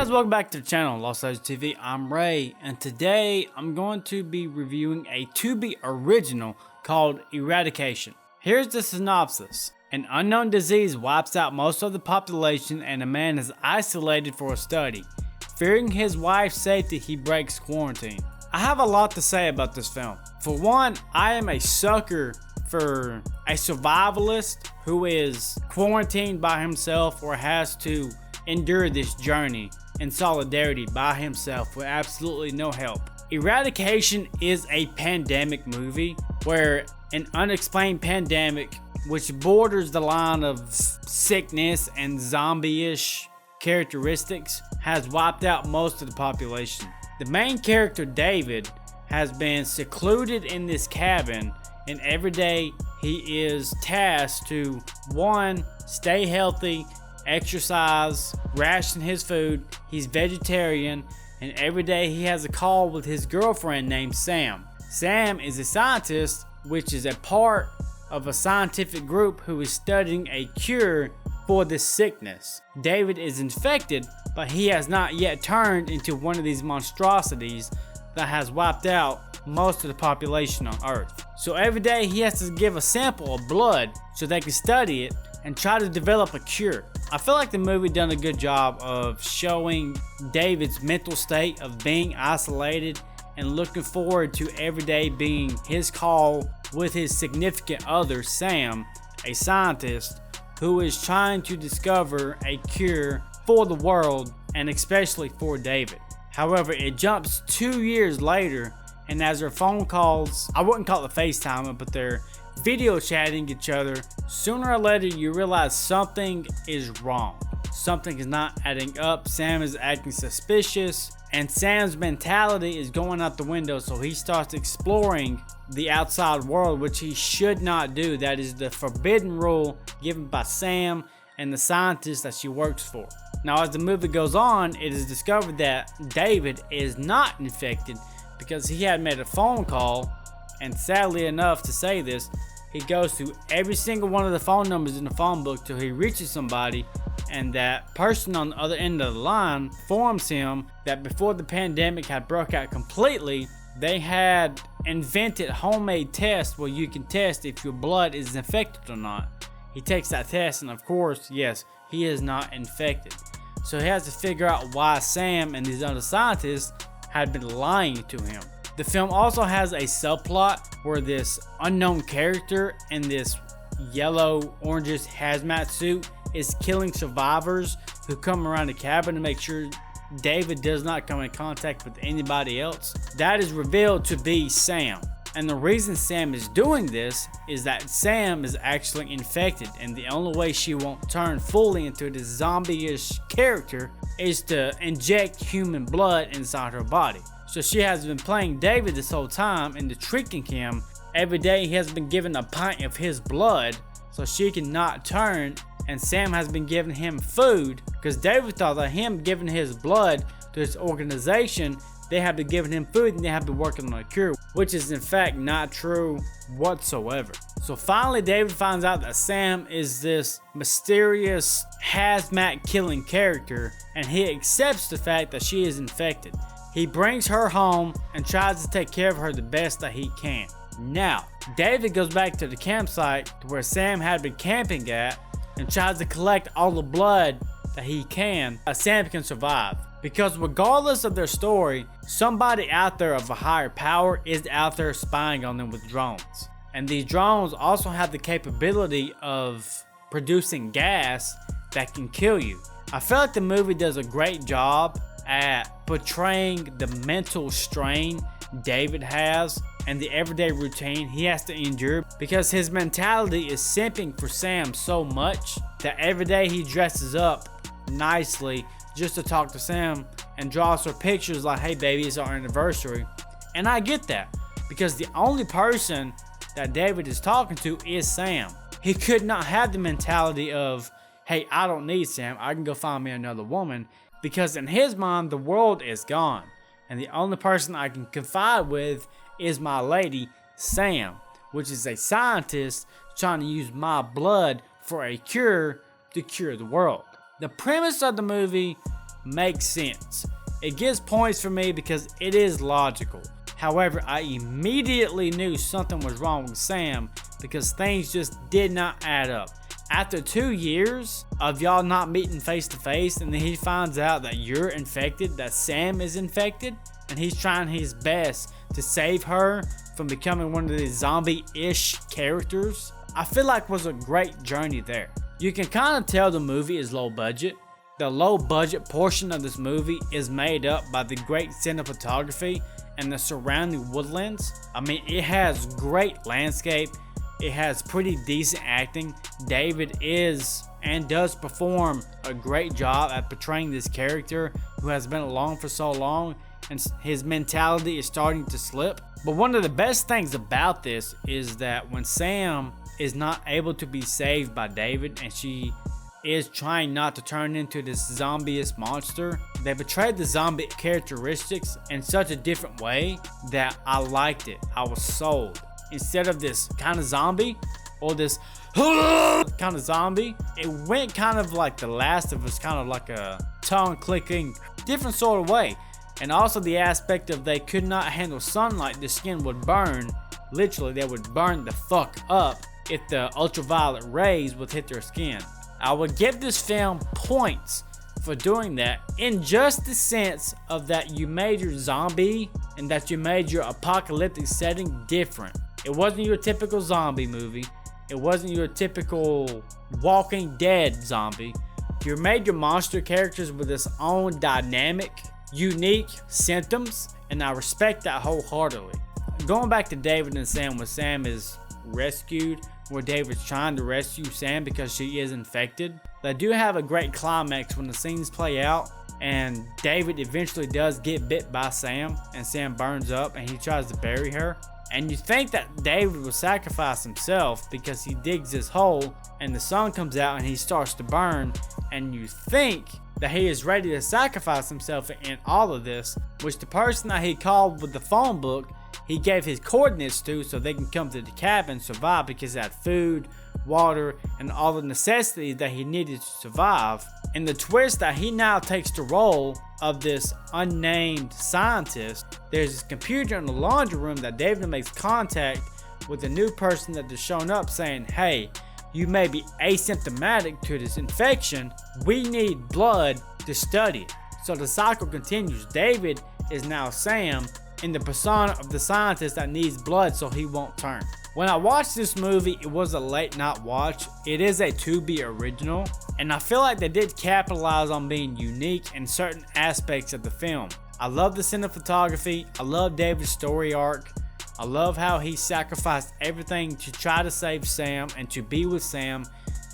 guys, welcome back to the channel, Lost Legends TV. I'm Ray, and today I'm going to be reviewing a Tubi original called Eradication. Here's the synopsis. An unknown disease wipes out most of the population and a man is isolated for a study. Fearing his wife's safety, he breaks quarantine. I have a lot to say about this film. For one, I am a sucker for a survivalist who is quarantined by himself or has to endure this journey in solidarity by himself with absolutely no help. Eradication is a pandemic movie where an unexplained pandemic, which borders the line of sickness and zombie-ish characteristics, has wiped out most of the population. The main character, David, has been secluded in this cabin, and every day he is tasked to, one, stay healthy, exercise, ration his food. He's vegetarian, and every day he has a call with his girlfriend named Sam. Sam is a scientist, which is a part of a scientific group who is studying a cure for this sickness. David is infected, but he has not yet turned into one of these monstrosities that has wiped out most of the population on Earth. So every day he has to give a sample of blood so they can study it and try to develop a cure. I feel like the movie done a good job of showing David's mental state of being isolated and looking forward to every day being his call with his significant other, Sam, a scientist who is trying to discover a cure for the world and especially for David. However, it jumps 2 years later, and as their phone calls, I wouldn't call it FaceTime, but they're video chatting each other, sooner or later you realize something is wrong. Something is not adding up. Sam is acting suspicious, and Sam's mentality is going out the window, so he starts exploring the outside world, which he should not do. That is the forbidden rule given by Sam and the scientist that she works for. Now, as the movie goes on, it is discovered that David is not infected because he had made a phone call, and sadly enough to say this, he goes through every single one of the phone numbers in the phone book till he reaches somebody, and that person on the other end of the line informs him that before the pandemic had broke out completely, they had invented homemade tests where you can test if your blood is infected or not. He takes that test, and of course, yes, he is not infected. So he has to figure out why Sam and these other scientists had been lying to him. The film also has a subplot where this unknown character in this yellow orangish hazmat suit is killing survivors who come around the cabin to make sure David does not come in contact with anybody else. That is revealed to be Sam. And the reason Sam is doing this is that Sam is actually infected, and the only way she won't turn fully into this zombie-ish character is to inject human blood inside her body. So she has been playing David this whole time into tricking him. Every day he has been given a pint of his blood so she can not turn, and Sam has been giving him food because David thought that him giving his blood to his organization, they have been giving him food and they have been working on a cure, which is in fact not true whatsoever. So finally David finds out that Sam is this mysterious hazmat killing character, and he accepts the fact that she is infected. He brings her home and tries to take care of her the best that he can. Now, David goes back to the campsite where Sam had been camping at and tries to collect all the blood that he can so Sam can survive. Because regardless of their story, somebody out there of a higher power is out there spying on them with drones. And these drones also have the capability of producing gas that can kill you. I feel like the movie does a great job at portraying the mental strain David has and the everyday routine he has to endure, because his mentality is simping for Sam so much that every day he dresses up nicely just to talk to Sam and draws her pictures like, hey baby, it's our anniversary. And I get that, because the only person that David is talking to is Sam. He could not have the mentality of, hey, I don't need Sam, I can go find me another woman, because in his mind the world is gone and the only person I can confide with is my lady Sam, which is a scientist trying to use my blood for a cure to cure the world. The premise of the movie makes sense. It gives points for me because it is logical. However, I immediately knew something was wrong with Sam because things just did not add up. After 2 years of y'all not meeting face to face, and then he finds out that you're infected, that Sam is infected, and he's trying his best to save her from becoming one of these zombie-ish characters, I feel like was a great journey there. You can kind of tell the movie is low budget. The low budget portion of this movie is made up by the great cinematography and the surrounding woodlands. I mean, it has great landscape. It has pretty decent acting. David is and does perform a great job at portraying this character who has been alone for so long, and his mentality is starting to slip. But one of the best things about this is that when Sam is not able to be saved by David and she is trying not to turn into this zombie-ish monster, they portrayed the zombie characteristics in such a different way that I liked it. I was sold. Instead of this kind of zombie or this kind of zombie, it went kind of like The Last of Us, kind of like a tongue clicking, different sort of way. And also the aspect of they could not handle sunlight, the skin would burn. Literally, they would burn the fuck up if the ultraviolet rays would hit their skin. I would give this film points for doing that, in just the sense of that you made your zombie and that you made your apocalyptic setting different. It wasn't your typical zombie movie. It wasn't your typical Walking Dead zombie. You made your monster characters with its own dynamic, unique symptoms, and I respect that wholeheartedly. Going back to David and Sam, when Sam is rescued, where David's trying to rescue Sam because she is infected, they do have a great climax when the scenes play out and David eventually does get bit by Sam and Sam burns up and he tries to bury her. And you think that David will sacrifice himself because he digs his hole and the sun comes out and he starts to burn, and you think that he is ready to sacrifice himself in all of this, which the person that he called with the phone book, he gave his coordinates to so they can come to the cabin and survive because he had food, water, and all the necessities that he needed to survive. And the twist that he now takes the role of this unnamed scientist, there's this computer in the laundry room that David makes contact with a new person that has shown up saying, hey, you may be asymptomatic to this infection. We need blood to study it. So the cycle continues. David is now Sam in the persona of the scientist that needs blood so he won't turn. When I watched this movie, it was a late night watch. It is a Tubi original, and I feel like they did capitalize on being unique in certain aspects of the film. I love the cinematography. I love David's story arc. I love how he sacrificed everything to try to save Sam and to be with Sam,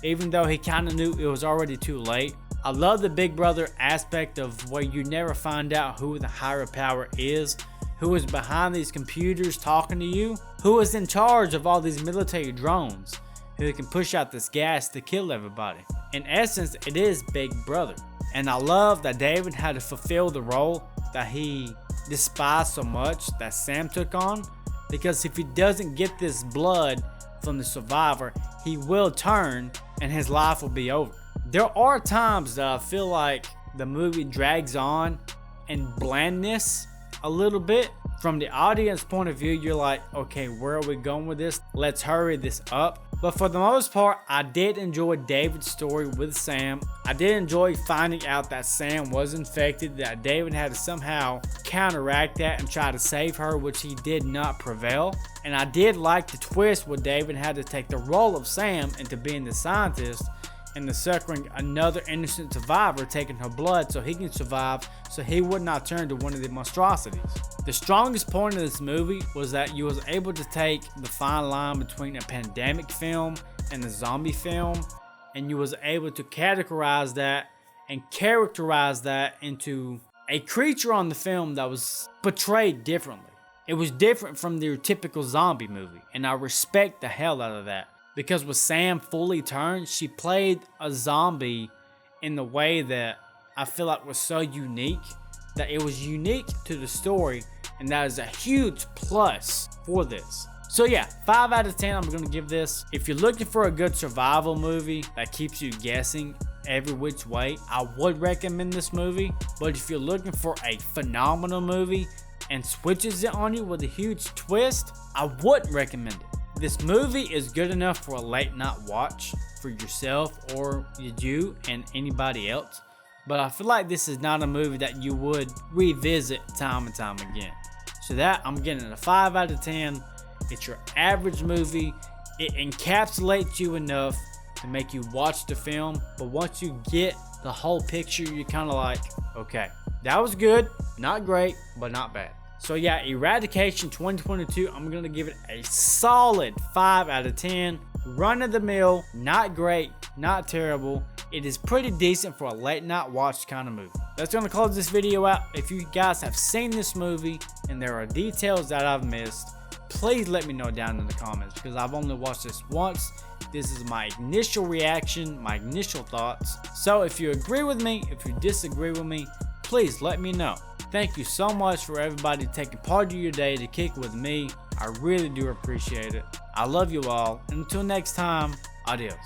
even though he kind of knew it was already too late. I love the Big Brother aspect of where you never find out who the higher power is, who is behind these computers talking to you, who is in charge of all these military drones, who can push out this gas to kill everybody. In essence, it is Big Brother. And I love that David had to fulfill the role that he despised so much that Sam took on, because if he doesn't get this blood from the survivor, he will turn and his life will be over. There are times that I feel like the movie drags on in blandness a little bit. From the audience point of view, you're like, okay, where are we going with this? Let's hurry this up. But for the most part, I did enjoy David's story with Sam. I did enjoy finding out that Sam was infected, that David had to somehow counteract that and try to save her, which he did not prevail. And I did like the twist where David had to take the role of Sam into being the scientist and the succouring another innocent survivor, taking her blood so he can survive, so he would not turn to one of the monstrosities. The strongest point of this movie was that you was able to take the fine line between a pandemic film and a zombie film, and you was able to categorize that and characterize that into a creature on the film that was portrayed differently. It was different from your typical zombie movie, and I respect the hell out of that. Because with Sam fully turned, she played a zombie in the way that I feel like was so unique, that it was unique to the story, and that is a huge plus for this. So yeah, 5 out of 10 I'm going to give this. If you're looking for a good survival movie that keeps you guessing, every which way, I would recommend this movie. But if you're looking for a phenomenal movie and switches it on you with a huge twist, I wouldn't recommend it. This movie is good enough for a late night watch for yourself or you and anybody else. But I feel like this is not a movie that you would revisit time and time again. So that, I'm getting it a 5 out of 10. It's your average movie. It encapsulates you enough to make you watch the film. But once you get the whole picture, you're kind of like, okay, that was good. Not great, but not bad. So yeah, Eradication 2022, I'm going to give it a solid 5 out of 10. Run of the mill, not great, not terrible. It is pretty decent for a late night watch kind of movie. That's going to close this video out. If you guys have seen this movie and there are details that I've missed, please let me know down in the comments, because I've only watched this once. This is my initial reaction, my initial thoughts. So if you agree with me, if you disagree with me, please let me know. Thank you so much for everybody taking part of your day to kick with me. I really do appreciate it. I love you all. And until next time, adios.